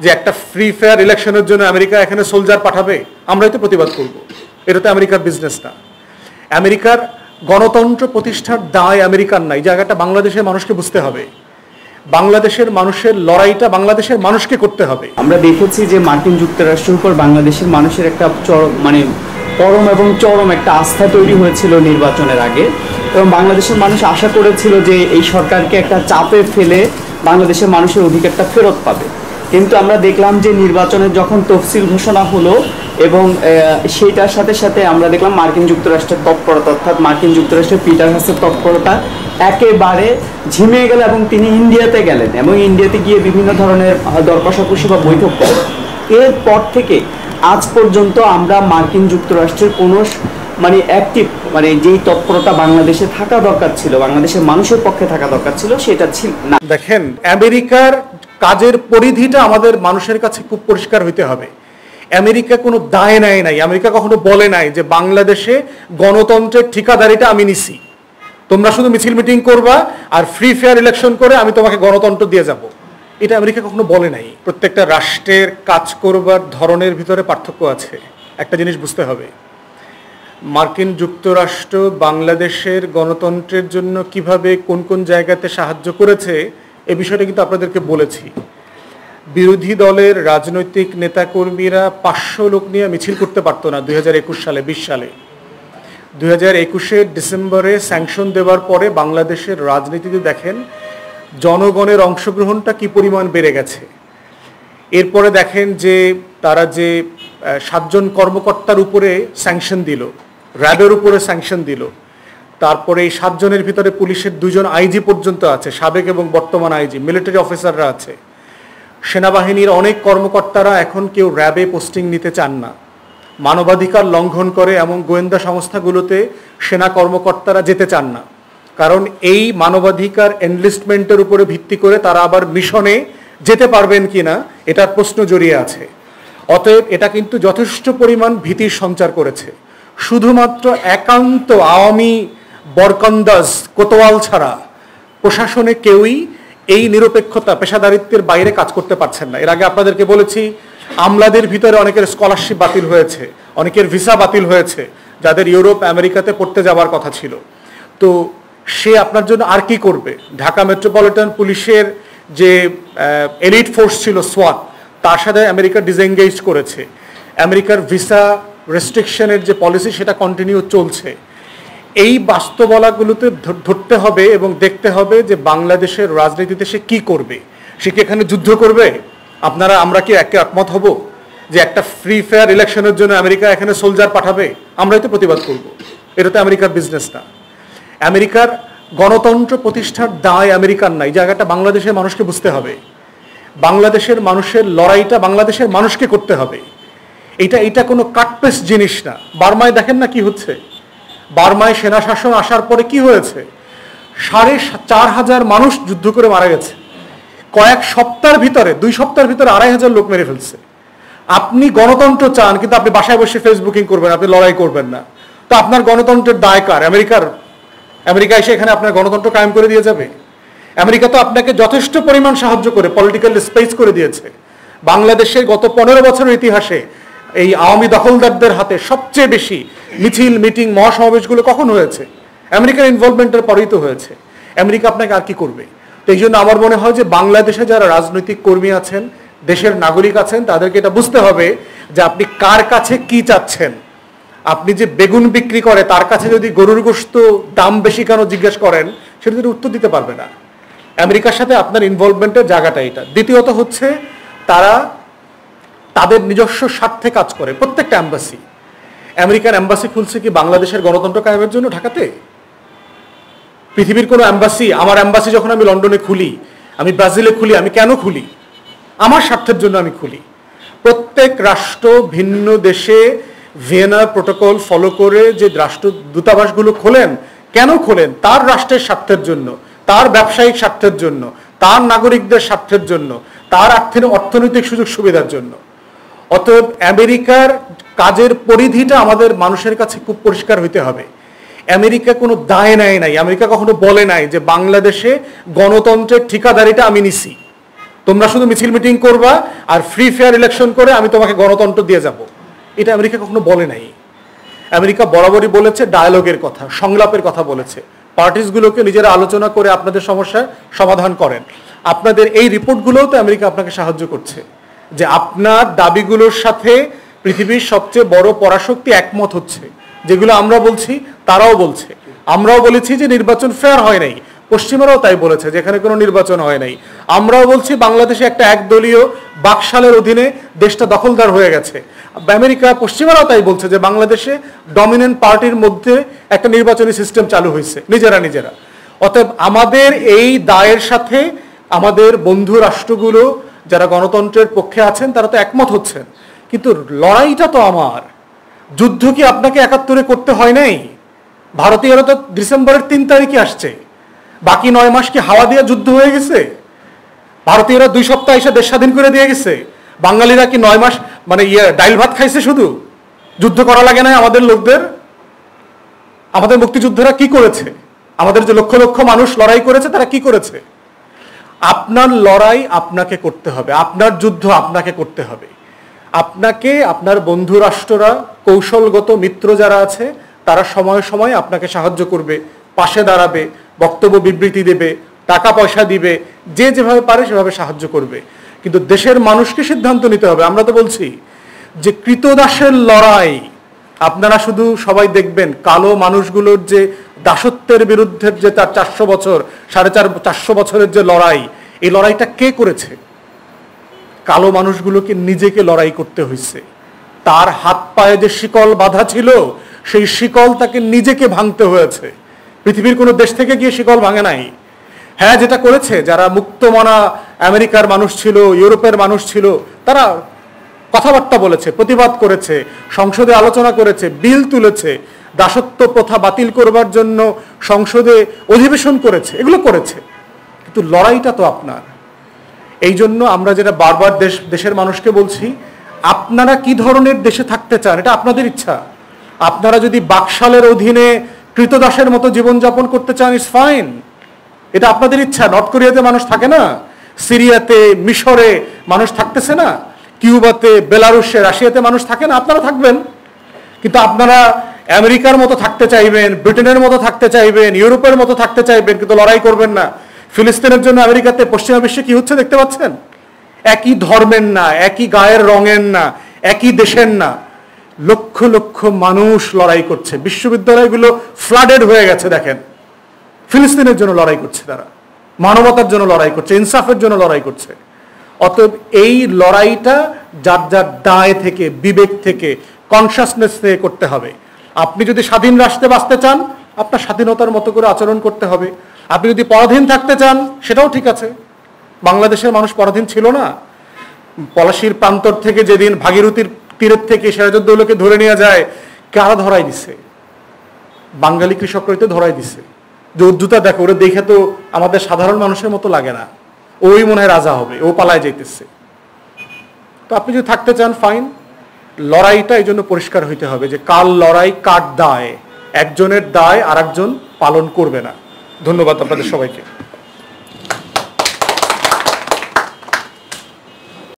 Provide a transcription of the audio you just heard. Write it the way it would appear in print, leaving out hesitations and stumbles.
যে একটা free fair ইলেকশনের জন্য আমেরিকা এখানে সোলজার পাঠাবে, আমরাই তো প্রতিবাদ করব। এটা তো আমেরিকার বিজনেস না। আমেরিকার গণতন্ত্র প্রতিষ্ঠার দায় আমেরিকার না। এই জায়গাটা বাংলাদেশের মানুষকে বুঝতে হবে। বাংলাদেশের মানুষের লড়াইটা বাংলাদেশের মানুষকে করতে হবে। আমরা দেখেছি যে মার্কিন যুক্তরাষ্ট্রের উপর বাংলাদেশের মানুষের একটা পরম এবং চরম একটা আস্থা তৈরি হয়েছিল নির্বাচনের আগে, এবং বাংলাদেশের মানুষ আশা করেছিল যে এই সরকারকে একটা চাপে ফেলে বাংলাদেশের মানুষের অধিকারটা ফেরত পাবে। কিন্তু আমরা দেখলাম যে নির্বাচনের যখন তফসিল ঘোষণা হলো এবং সেইটার সাথে সাথে আমরা দেখলাম মার্কিন যুক্তরাষ্ট্রের তৎপরতা, অর্থাৎ মার্কিন যুক্তরাষ্ট্রের পিটার হাসের তৎপরতা একেবারে ঝিমিয়ে গেল এবং তিনি ইন্ডিয়াতে গেলেন এবং ইন্ডিয়াতে গিয়ে বিভিন্ন ধরনের দর কষাকষি বা বৈঠক করেন। এরপর থেকে আজ পর্যন্ত আমরা মার্কিন যুক্তরাষ্ট্রের কোনো অ্যাক্টিভ যেই তৎপরতা বাংলাদেশে থাকা দরকার ছিল, বাংলাদেশের মানুষের পক্ষে থাকা দরকার ছিল, সেটা ছিল না। দেখেন, আমেরিকার কাজের পরিধিটা আমাদের মানুষের কাছে খুব পরিষ্কার হইতে হবে। আমেরিকা কোনো দায় নেয় নাই, আমেরিকা কখনো বলে নাই যে বাংলাদেশে গণতন্ত্রের ঠিকাদারিটা আমি নিছি, তোমরা শুধু মিছিল মিটিং করবা আর ফ্রি ফেয়ার ইলেকশন করে আমি তোমাকে গণতন্ত্র দিয়ে যাব। এটা আমেরিকা কখনো বলে নাই। প্রত্যেকটা রাষ্ট্রের কাজ করবার ধরনের ভিতরে পার্থক্য আছে। একটা জিনিস বুঝতে হবে, মার্কিন যুক্তরাষ্ট্র বাংলাদেশের গণতন্ত্রের জন্য কিভাবে কোন কোন জায়গাতে সাহায্য করেছে এ বিষয়টা কিন্তু আপনাদেরকে বলেছি। বিরোধী দলের রাজনৈতিক নেতাকর্মীরা 500 লোক নিয়ে মিছিল করতে পারতো না 2021 সালে, 20 সালে। 2021 ডিসেম্বরে স্যাংশন দেওয়ার পরে বাংলাদেশের রাজনীতিতে দেখেন জনগণের অংশগ্রহণটা কি পরিমাণ বেড়ে গেছে। এরপরে দেখেন যে তারা যে 7 জন কর্মকর্তার উপরে স্যাংশন দিল, র্যাবের উপরে স্যাংশন দিল। তারপরে এই 7 জনের ভিতরে পুলিশের 2 জন আইজি পর্যন্ত আছে, সাবেক এবং বর্তমান আইজি, মিলিটারি অফিসাররা আছে। সেনাবাহিনীর অনেক কর্মকর্তারা এখন কেউ র্যাবে পোস্টিং নিতে চান না, মানবাধিকার লঙ্ঘন করে এমন গোয়েন্দা সংস্থাগুলোতে সেনা কর্মকর্তারা যেতে চান না, কারণ এই মানবাধিকার এনলিস্টমেন্টের উপরে ভিত্তি করে তারা আবার মিশনে যেতে পারবেন কিনা এটার প্রশ্ন জড়িয়ে আছে। অতএব এটা কিন্তু যথেষ্ট পরিমাণ ভীতির সঞ্চার করেছে। শুধুমাত্র একান্ত আওয়ামী বরকন্দাজ কোতোয়াল ছাড়া প্রশাসনে কেউই এই নিরপেক্ষতা পেশাদারিত্বের বাইরে কাজ করতে পারছেন না। এর আগে আপনাদেরকে বলেছি, আমলাদের ভিতরে অনেকের স্কলারশিপ বাতিল হয়েছে, অনেকের ভিসা বাতিল হয়েছে, যাদের ইউরোপ আমেরিকাতে পড়তে যাওয়ার কথা ছিল। তো সে আপনার জন্য আর কি করবে? ঢাকা মেট্রোপলিটন পুলিশের যে এলিট ফোর্স ছিল সোয়াট, তার সাথে আমেরিকা ডিসএঙ্গেজ করেছে। আমেরিকার ভিসা রেস্ট্রিকশনের যে পলিসি সেটা কন্টিনিউ চলছে। এই বাস্তবতাগুলোতে ধরতে হবে এবং দেখতে হবে যে বাংলাদেশের রাজনীতিতে সে কি করবে। সে কি এখানে যুদ্ধ করবে? আমরা কি একমত হব যে একটা ফ্রি ফেয়ার ইলেকশনের জন্য আমেরিকা এখানে সোলজার পাঠাবে? আমরাই তো প্রতিবাদ করব। এটা তো আমেরিকার বিজনেস না। আমেরিকার গণতন্ত্র প্রতিষ্ঠার দায় আমেরিকার না। এই জায়গাটা বাংলাদেশের মানুষকে বুঝতে হবে। বাংলাদেশের মানুষের লড়াইটা বাংলাদেশের মানুষকে করতে হবে। এটা কোনো কাটপেস জিনিস না। বার্মায় দেখেন না কি হচ্ছে। বার্মায় সেনা শাসন আসার পরে কি হয়েছে? 4,500 মানুষ যুদ্ধ করে মারা গেছে। কয়েক সপ্তাহের ভিতরে, 2 সপ্তাহের ভিতরে 2,500 লোক মেরে ফেলছে। আপনি গণতন্ত্র চান, কিন্তু আপনি বাসায় বসে ফেসবুকিং করবেন, আপনি লড়াই করবেন না। তো আপনার গণতন্ত্রের দায় কার? আমেরিকা এসে এখানে আপনার গণতন্ত্র কায়েম করে দিয়ে যাবে? আমেরিকা তো আপনাকে যথেষ্ট পরিমাণ সাহায্য করে পলিটিক্যাল স্পেস করে দিয়েছে। বাংলাদেশের গত 15 বছরের ইতিহাসে এই আওয়ামী দখলদারদের হাতে সবচেয়ে বেশি মিছিল, মিটিং, মহাসমাবেশগুলো কখন হয়েছে? আমেরিকার ইনভলভমেন্টের পরেই তো হয়েছে। আমেরিকা আপনাকে আর কি করবে? তো এই জন্য আমার মনে হয় যে বাংলাদেশে যারা রাজনৈতিক কর্মী আছেন, দেশের নাগরিক আছেন, তাদেরকে এটা বুঝতে হবে যে আপনি কার কাছে কি চাচ্ছেন। আপনি যে বেগুন বিক্রি করে তার কাছে যদি গরুর গোশত দাম বেশি কেন জিজ্ঞেস করেন, সেটা যদি উত্তর দিতে পারবে না। আমেরিকার সাথে আপনার ইনভলভমেন্টের জায়গাটা এটা। দ্বিতীয়ত হচ্ছে তারা তাদের নিজস্ব স্বার্থে কাজ করে। প্রত্যেকটা এম্বাসি, আমেরিকান এম্বাসি খুলছে কি বাংলাদেশের গণতন্ত্র কায়েমের জন্য ঢাকাতে? পৃথিবীর কোনো এম্বাসি, আমার এম্বাসি যখন আমি লন্ডনে খুলি, আমি ব্রাজিলে খুলি, আমি কেন খুলি? আমার স্বার্থের জন্য আমি খুলি। প্রত্যেক রাষ্ট্র ভিন্ন দেশে ভিয়েনা প্রোটোকল ফলো করে যে রাষ্ট্র দূতাবাসগুলো খোলেন, কেন খোলেন? তার রাষ্ট্রের স্বার্থের জন্য, তার ব্যবসায়িক স্বার্থের জন্য, তার নাগরিকদের স্বার্থের জন্য, তার অর্থনৈতিক সুযোগ সুবিধার জন্য। অতএব আমেরিকার কাজের পরিধিটা আমাদের মানুষের কাছে খুব পরিষ্কার হইতে হবে। আমেরিকা কোনো দায় নেয় নাই, আমেরিকা কখনো বলে নাই যে বাংলাদেশে গণতন্ত্রের ঠিকাদারিটা আমি নিছি, তোমরা শুধু মিছিল মিটিং করবা আর ফ্রি ফেয়ার ইলেকশন করে আমি তোমাকে গণতন্ত্র দিয়ে যাব। এটা আমেরিকা কখনো বলে নাই। আমেরিকা বরাবরই বলেছে ডায়ালগের কথা, সংলাপের কথা বলেছে। পার্টিসগুলোকে নিজেরা আলোচনা করে আপনাদের সমস্যার সমাধান করেন। আপনাদের এই রিপোর্টগুলোও তো আমেরিকা আপনাকে সাহায্য করছে যে আপনার দাবিগুলোর সাথে পৃথিবীর সবচেয়ে বড় পরাশক্তি একমত হচ্ছে। যেগুলো আমরা বলছি তারাও বলছে। আমরাও বলেছি যে নির্বাচন ফেয়ার হয় নাই, পশ্চিমারাও তাই বলেছে যেখানে কোনো নির্বাচন হয় নাই। আমরাও বলছি বাংলাদেশে একটা একদলীয় বাকশালের অধীনে দেশটা দখলদার হয়ে গেছে। আমেরিকা, পশ্চিমারাও তাই বলছে যে বাংলাদেশে ডমিনেন্ট পার্টির মধ্যে একটা নির্বাচনী সিস্টেম চালু হয়েছে নিজেরা। অতএব আমাদের এই দায়ের সাথে আমাদের বন্ধু রাষ্ট্রগুলো যারা গণতন্ত্রের পক্ষে আছেন তারা তো একমত হচ্ছেন, কিন্তু লড়াইটা তো আমার। যুদ্ধ কি আপনাকে ৭১ করতে হয় নাই? ভারতীয়রা তো ডিসেম্বরের ৩ তারিখে আসছে, বাকি ৯ মাস কি হাওয়া দিয়ে যুদ্ধ হয়ে গেছে? ভারতীয়রা ২ সপ্তাহ এসে দেশ স্বাধীন করে দিয়ে গেছে। বাঙালিরা কি ৯ মাস মানে ডাইল ভাত খাইছে? শুধু যুদ্ধ করা লাগে না আমাদের লোকদের? আমাদের মুক্তিযোদ্ধারা কি করেছে? আমাদের যে লক্ষ লক্ষ মানুষ লড়াই করেছে তারা কি করেছে? আপনার লড়াই আপনাকে করতে হবে, আপনার যুদ্ধ আপনাকে করতে হবে। আপনাকে আপনার বন্ধু রাষ্ট্ররা, কৌশলগত মিত্র যারা আছে তারা সময়ে সময়ে আপনাকে সাহায্য করবে, পাশে দাঁড়াবে, বক্তব্য বিবৃতি দেবে, টাকা পয়সা দিবে, যে যেভাবে পারে সেভাবে সাহায্য করবে। কিন্তু দেশের মানুষকে সিদ্ধান্ত নিতে হবে। আমরা তো বলছি যে কৃতদাসের লড়াই, আপনারা শুধু সবাই দেখবেন কালো মানুষগুলোর যে দাসত্বের বিরুদ্ধে যে তার ৪০০ বছর ৪৫০ বছরের যে লড়াই, এই লড়াইটা কে করেছে? কালো মানুষগুলোকে নিজেকে লড়াই করতে হয়েছে। তার হাত পায়ে যে শিকল বাঁধা ছিল সেই শিকল তাকে নিজেকে ভাঙতে হয়েছে। পৃথিবীর কোনো দেশ থেকে গিয়ে শিকল ভাঙে নাই। হ্যাঁ, যেটা করেছে যারা মুক্তমনা আমেরিকার মানুষ ছিল, ইউরোপের মানুষ ছিল, তারা কথাবার্তা বলেছে, প্রতিবাদ করেছে, সংসদে আলোচনা করেছে, বিল তুলেছে, দাসত্ব প্রথা বাতিল করবার জন্য সংসদে অধিবেশন করেছে, এগুলো করেছে। কিন্তু লড়াইটা তো আপনার। এই জন্য আমরা যেটা বারবার দেশের মানুষকে বলছি, আপনারা কি ধরনের দেশে থাকতে চান এটা আপনাদের ইচ্ছা। আপনারা যদি বাকশালের অধীনে কৃতদাসের মতো জীবনযাপন করতে চান, ইটস ফাইন, এটা আপনাদের ইচ্ছা। নর্থ কোরিয়াতে মানুষ থাকে না, সিরিয়াতে, মিশরে মানুষ থাকতেছে না, কিউবাতে, বেলারুশে, রাশিয়াতে মানুষ থাকে না, আপনারা থাকবেন। কিন্তু আপনারা আমেরিকার মতো থাকতে চাইবেন, ব্রিটেনের মতো থাকতে চাইবেন, ইউরোপের মতো থাকতে চাইবেন, কিন্তু লড়াই করবেন না। ফিলিস্তিনের জন্য আমেরিকাতে, পশ্চিমা বিশ্বে কি হচ্ছে দেখতে পাচ্ছেন? একই ধর্মের না, একই গায়ের রঙের না, একই দেশের না, লক্ষ লক্ষ মানুষ লড়াই করছে। বিশ্ববিদ্যালয়গুলো ফ্লাডেড হয়ে গেছে। দেখেন, ফিলিস্তিনের জন্য লড়াই করছে তারা, মানবতার জন্য লড়াই করছে, ইনসাফের জন্য লড়াই করছে। অতএব এই লড়াইটা যার যার দায় থেকে, বিবেক থেকে, কনসাসনেস থেকে করতে হবে। আপনি যদি স্বাধীন রাষ্ট্রে বাঁচতে চান, আপনার স্বাধীনতার মতো করে আচরণ করতে হবে। আপনি যদি পরাধীন থাকতে চান, সেটাও ঠিক আছে। বাংলাদেশের মানুষ পরাধীন ছিল না। পলাশীর প্রান্তর থেকে যেদিন ভাগীরথীর তীরের থেকে সিরাজউদ্দৌলাকে ধরে নিয়ে যায়, কারা ধরাই দিছে? বাঙালি কৃষকরাই তো ধরাই দিছে। যে উদ্ধতা দেখো, ওরা দেখে তো আমাদের সাধারণ মানুষের মতো লাগে না, ওই মনে হয় রাজা হবে, ও পালায় যাইতেছে। তো আপনি যদি থাকতে চান, ফাইন। লড়াইটা এই জন্য পরিষ্কার হইতে হবে যে কার লড়াই, কার দায়। একজনের দায় আর একজন পালন করবে না। ধন্যবাদ আপনাদের সবাইকে।